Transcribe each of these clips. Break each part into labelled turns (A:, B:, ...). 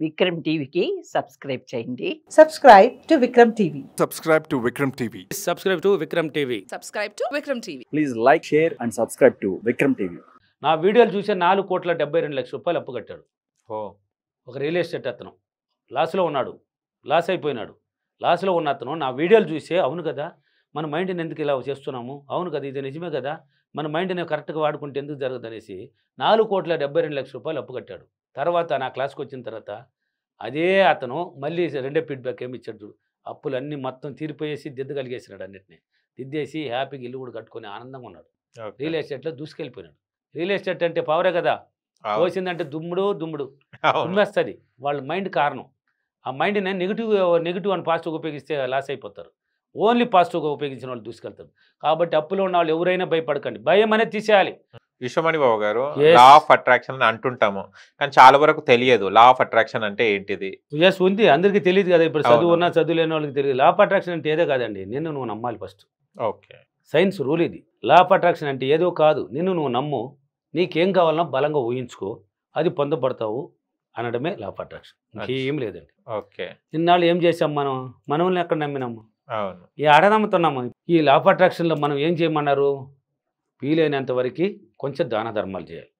A: విక్రమ్ టీవీకి సబ్స్క్రైబ్ చేయండి.
B: Subscribe to Vikram TV.
C: Subscribe to Vikram TV.
D: Subscribe to Vikram TV.
E: Subscribe to Vikram TV.
F: Please like, share and subscribe to Vikram TV.
D: నా వీడియోలు చూసే 4,72,00,000 రూపాయలు అప్పు కట్టాడు. ఒక రియల్ ఎస్టేట్ అతను లాస్లో ఉన్నాడు, లాస్ అయిపోయినాడు. లాస్లో ఉన్న అతను నా వీడియోలు చూసే అవును కదా మన మైండ్ని ఎందుకు ఇలా చేస్తున్నాము, అవును కదా ఇది నిజమే కదా మన మైండ్ని కరెక్ట్గా వాడుకుంటే ఎందుకు జరగదు అనేసి 4,72,00,000 రూపాయలు అప్పు కట్టాడు. తర్వాత నా క్లాస్కి వచ్చిన తర్వాత అదే అతను మళ్ళీ రెండో ఫీడ్బ్యాక్ ఏమి ఇచ్చాడు, అప్పులన్నీ మొత్తం తీరిపోయేసి దిద్దగలిగేసినాడు, అన్నిటిని దిద్దేసి హ్యాపీగా ఇల్లు కూడా కట్టుకొని ఆనందంగా ఉన్నాడు. రియల్ ఎస్టేట్లో దూసుకెళ్ళిపోయినాడు. రియల్ ఎస్టేట్ అంటే పవరే కదా, పోసిందంటే దుమ్ముడు ఉమ్మేస్తుంది వాళ్ళ మైండ్ కారణం. ఆ మైండ్ని నెగిటివ్ అని పాజిటివ్గా ఉపయోగిస్తే లాస్ అయిపోతారు. ఓన్లీ పాజిటివ్గా ఉపయోగించిన వాళ్ళు దూసుకెళ్తారు. కాబట్టి అప్పులో ఉన్న వాళ్ళు ఎవరైనా భయపడకండి, భయం అనేది తీసేయాలి.
G: విశ్వమణి బాబు గారు, లా ఆఫ్ అట్రాక్షన్ అని అంటుంటాము కానీ చాలా వరకు తెలియదు లా ఆఫ్ అట్రాక్షన్ అంటే ఏంటిది.
D: ఎస్ ఉంది, అందరికీ తెలియదు కదా. ఇప్పుడు చదువు ఉన్నా చదువు లేని వాళ్ళకి తెలియదు. లా ఆఫ్ అట్రాక్షన్ అంటే ఏదో కాదండి, నిన్ను నువ్వు నమ్మాలి ఫస్ట్.
G: ఓకే,
D: సైన్స్ రూల్ ఇది. లా ఆఫ్ అట్రాక్షన్ అంటే ఏదో కాదు, నిన్ను నువ్వు నమ్ము, నీకేం కావాలన్నా బలంగా ఊహించుకో, అది పొందబడతావు అనడమే లా ఆఫ్ అట్రాక్షన్, ఇంకేం లేదండి.
G: ఓకే,
D: ఇన్నాళ్ళు ఏం చేసాం మనం, మనల్ని ఎక్కడ నమ్మినాము,
G: అవును
D: ఈ ఆడ నమ్ముతున్నాము. ఈ లా ఆఫ్ అట్రాక్షన్లో మనం ఏం చేయమన్నారు, వీలైనంత వరకు కొంచెం దాన ధర్మాలు చేయాలి,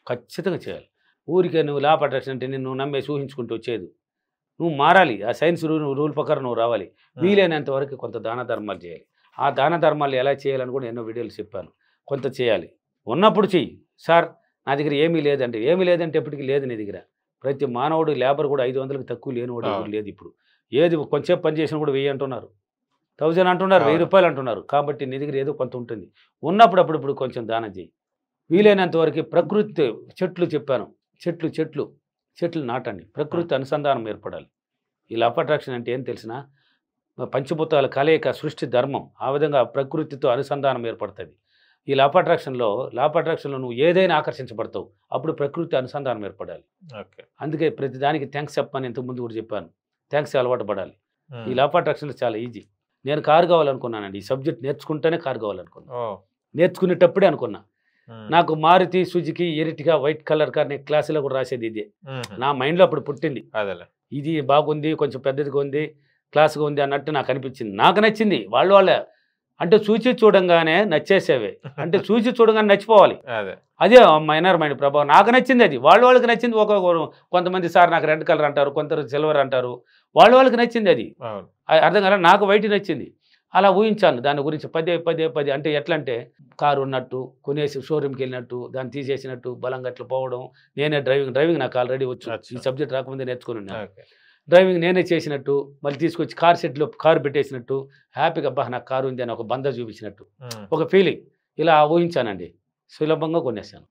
D: ఖచ్చితంగా చేయాలి. ఊరికే నువ్వు లా ఆఫ్ అట్రాక్షన్ అంటే నిన్ను నమ్మేసి ఊహించుకుంటూ వచ్చేది, నువ్వు మారాలి. ఆ సైన్స్ రూల్ ప్రకారం నువ్వు రావాలి. వీలైనంత వరకు కొంత దాన ధర్మాలు చేయాలి. ఆ దాన ధర్మాలు ఎలా చేయాలని కూడా ఎన్నో వీడియోలు చెప్పాను. కొంత చేయాలి, ఉన్నప్పుడు చెయ్యి. సార్ నా దగ్గర ఏమీ లేదంటే, ఏమీ లేదంటే ఎప్పటికీ లేదు నీ దగ్గర. ప్రతి మానవుడు లేబర్ కూడా 500కి తక్కువ లేనివాడు లేదు. ఇప్పుడు ఏది కొంచెం పని చేసినా కూడా 1000 అంటున్నారు, 1000 అంటున్నారు, 1000 రూపాయలు అంటున్నారు. కాబట్టి నీ దగ్గర ఏదో కొంత ఉంటుంది. ఉన్నప్పుడు అప్పుడప్పుడు కొంచెం దానం చేయి. వీలైనంత వరకు ప్రకృతి చెట్లు చెప్పాను, చెట్లు నాటండి. ప్రకృతి అనుసంధానం ఏర్పడాలి. ఈ లా ఆఫ్ అట్రాక్షన్ అంటే ఏం తెలిసిన, పంచభూతాల కలయిక సృష్టి ధర్మం. ఆ విధంగా ప్రకృతితో అనుసంధానం ఏర్పడుతుంది. ఈ లా ఆఫ్ అట్రాక్షన్లో నువ్వు ఏదైనా ఆకర్షించబడతావు, అప్పుడు ప్రకృతి అనుసంధానం ఏర్పడాలి. అందుకే ప్రతిదానికి థ్యాంక్స్ చెప్పని ఇంతకుముందు కూడా చెప్పాను. థ్యాంక్స్ అలవాటు పడాలి. ఈ లా ఆఫ్ అట్రాక్షన్లో చాలా ఈజీ. నేను కారు కావాలనుకున్నానండి, ఈ సబ్జెక్ట్ నేర్చుకుంటేనే కారు కావాలనుకున్నాను. నేర్చుకునేటప్పుడే అనుకున్నా నాకు Maruti Suzuki Ertiga white colour car, నేను క్లాసులో కూడా రాసేది ఇదే. నా మైండ్లో అప్పుడు పుట్టింది, ఇది బాగుంది, కొంచెం పెద్దదిగా ఉంది, క్లాస్గా ఉంది అన్నట్టు నాకు అనిపించింది. నాకు నచ్చింది. వాళ్ళే అంటే చూసి చూడంగానే నచ్చేసేవే, అంటే చూసి చూడంగానే నచ్చిపోవాలి. అదే మైనర్ మైండ్ ప్రభావం. నాకు నచ్చింది అది, వాళ్ళకి నచ్చింది. కొంతమంది సార్ నాకు రెడ్ కలర్ అంటారు, కొందరు సిల్వర్ అంటారు, వాళ్ళకి నచ్చింది అది. అర్థం కాదు, నాకు వైట్ నచ్చింది. అలా ఊహించాను దాని గురించి పదే అంటే ఎట్లా అంటే కారు ఉన్నట్టు కొనేసి షోరూమ్కి వెళ్ళినట్టు, దాన్ని తీసేసినట్టు, బలంగా అట్లా పోవడం. నేనే డ్రైవింగ్ నాకు ఆల్రెడీ వచ్చు, ఈ సబ్జెక్ట్ రాకముందే నేర్చుకుని ఉన్నాను. డ్రైవింగ్ నేనే చేసినట్టు, మళ్ళీ తీసుకొచ్చి కార్ షెడ్లో కారు పెట్టేసినట్టు, హ్యాపీగా అబ్బా నాకు కారు ఉంది అని ఒక బంద చూపించినట్టు ఒక ఫీలింగ్. ఇలా ఊహించానండి, సులభంగా కొనేసాను.